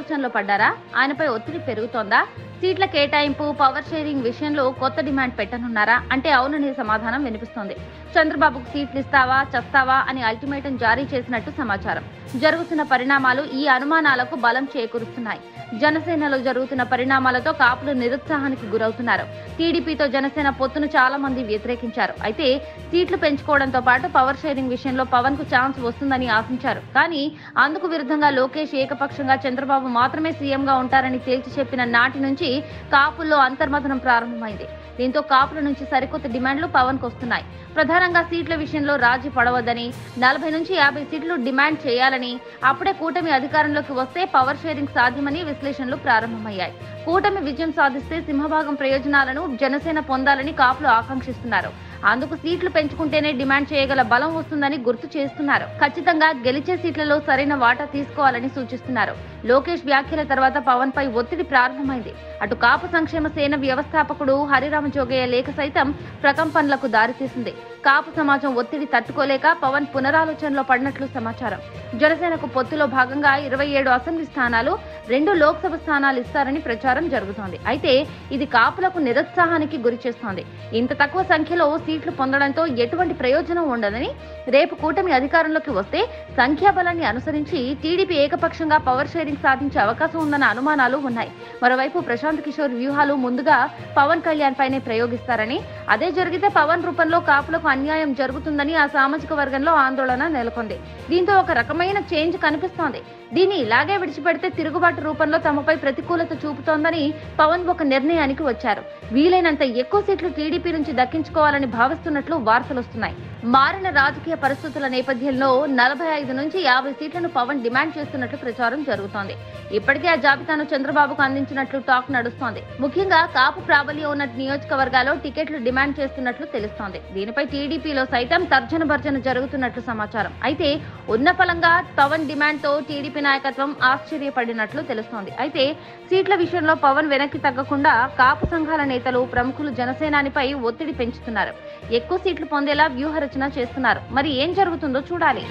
పునరాలోచనలో పడ్డారా? ఆయనపై ఒత్తిడి పెరుగుతోందా? సీట్ల కేటాయింపు, పవర్ షేరింగ్ విషయంలో కొత్త డిమాండ్ పెట్టనున్నారా అంటే అవుననే సమాధానం వినిపిస్తోంది. చంద్రబాబుకు సీట్లు ఇస్తావా చస్తావా అని అల్టిమేటం జారీ చేసినట్టు సమాచారం. జరుగుతున్న పరిణామాలు ఈ అనుమానాలకు బలం చేకూరుస్తున్నాయి. జనసేనలో జరుగుతున్న పరిణామాలతో కాపులు నిరుత్సాహానికి గురవుతున్నారు. టీడీపీతో జనసేన పొత్తును చాలా మంది వ్యతిరేకించారు. అయితే సీట్లు పెంచుకోవడంతో పాటు పవర్ షేరింగ్ విషయంలో పవన్ కు ఛాన్స్ వస్తుందని ఆశించారు. కానీ అందుకు విరుద్ధంగా లోకేష్ ఏకపక్షంగా చంద్రబాబు మాత్రమే సీఎంగా ఉంటారని తేల్చి చెప్పిన నాటి నుంచి కాపుల్లో అంతర్మథనం ప్రారంభమైంది. దీంతో కాపుల నుంచి సరికొత్త డిమాండ్లు పవన్ కు వస్తున్నాయి. ప్రధానంగా సీట్ల విషయంలో రాజీ పడవద్దని, 40 నుంచి 50 సీట్లు డిమాండ్ చేయాలని, అప్పుడే కూటమి అధికారంలోకి వస్తే పవర్ షేరింగ్ సాధ్యమని విశ్లేషణలు ప్రారంభమయ్యాయి. కూటమి విజయం సాధిస్తే సింహభాగం ప్రయోజనాలను జనసేన పొందాలని కాపులు ఆకాంక్షిస్తున్నారు. అందుకు సీట్లు పెంచుకుంటేనే డిమాండ్ చేయగల బలం వస్తుందని గుర్తు చేస్తున్నారు. ఖచ్చితంగా గెలిచే సీట్లలో సరైన వాటా తీసుకోవాలని సూచిస్తున్నారు. లోకేష్ వ్యాఖ్యల తర్వాత పవన్ పై ఒత్తిడి ప్రారంభమైంది. అటు కాపు సంక్షేమ సేన వ్యవస్థాపకుడు హరిరామ జోగయ్య లేఖ సైతం ప్రకంపనలకు దారితీసింది. కాపు సమాజం ఒత్తిడి తట్టుకోలేక పవన్ పునరాలోచనలో పడినట్లు సమాచారం. జనసేనకు పొత్తులో భాగంగా 27 అసెంబ్లీ స్థానాలు, 2 లోక్సభ స్థానాలు ఇస్తారని ప్రచారం జరుగుతోంది. అయితే ఇది కాపులకు నిరుత్సాహానికి గురిచేస్తోంది. ఇంత తక్కువ సంఖ్యలో సీట్లు పొందడంతో ఎటువంటి ప్రయోజనం ఉండదని, రేపు కూటమి అధికారంలోకి వస్తే సంఖ్యాబలాన్ని అనుసరించి టీడీపీ ఏకపక్షంగా పవర్ షేరింగ్ సాధించే అవకాశం ఉందన్న అనుమానాలు ఉన్నాయి. మరోవైపు ప్రశాంత్ కిషోర్ వ్యూహాలు ముందుగా పవన్ కళ్యాణ్ పైనే ప్రయోగిస్తారని, అదే జరిగితే పవన్ రూపంలో కాపులకు అన్యాయం జరుగుతుందని ఆ సామాజిక వర్గంలో ఆందోళన నెలకొంది. దీంతో ఒక రకమైన చేంజ్ కనిపిస్తోంది. దీన్ని ఇలాగే విడిచిపెడితే తిరుగుబాటు రూపంలో తమపై ప్రతికూలత చూపుతోందని పవన్ ఒక నిర్ణయానికి వచ్చారు. వీలైనంత ఎక్కువ సీట్లు టీడీపీ నుంచి దక్కించుకోవాలని భావిస్తున్నట్లు వార్తలొస్తున్నాయి. మారిన రాజకీయ పరిస్థితుల నేపథ్యంలో 45 నుంచి 50 సీట్లను పవన్ డిమాండ్ చేస్తున్నట్లు ప్రచారం జరుగుతోంది. ఇప్పటికే ఆ జాబితాను చంద్రబాబుకు అందించినట్లు టాక్ నడుస్తోంది. ముఖ్యంగా కాపు ప్రాబల్యం ఉన్న నియోజకవర్గాల్లో టికెట్లు డిమాండ్ చేస్తున్నట్లు తెలుస్తోంది. దీనిపై టీడీపీలో సైతం తర్జన భర్జన జరుగుతున్నట్లు సమాచారం. అయితే ఉన్న ఫలంగా పవన్ డిమాండ్ తో టీడీపీ నాయకత్వం ఆశ్చర్యపడినట్లు తెలుస్తోంది. అయితే సీట్ల విషయంలో పవన్ వెనక్కి తగ్గకుండా కాపు సంఘాల నేతలు, ప్రముఖులు జనసేనానిపై ఒత్తిడి పెంచుతున్నారు. ఎక్కువ సీట్లు పొందేలా వ్యూహరచన చేస్తున్నారు. మరి ఏం జరుగుతుందో చూడాలి.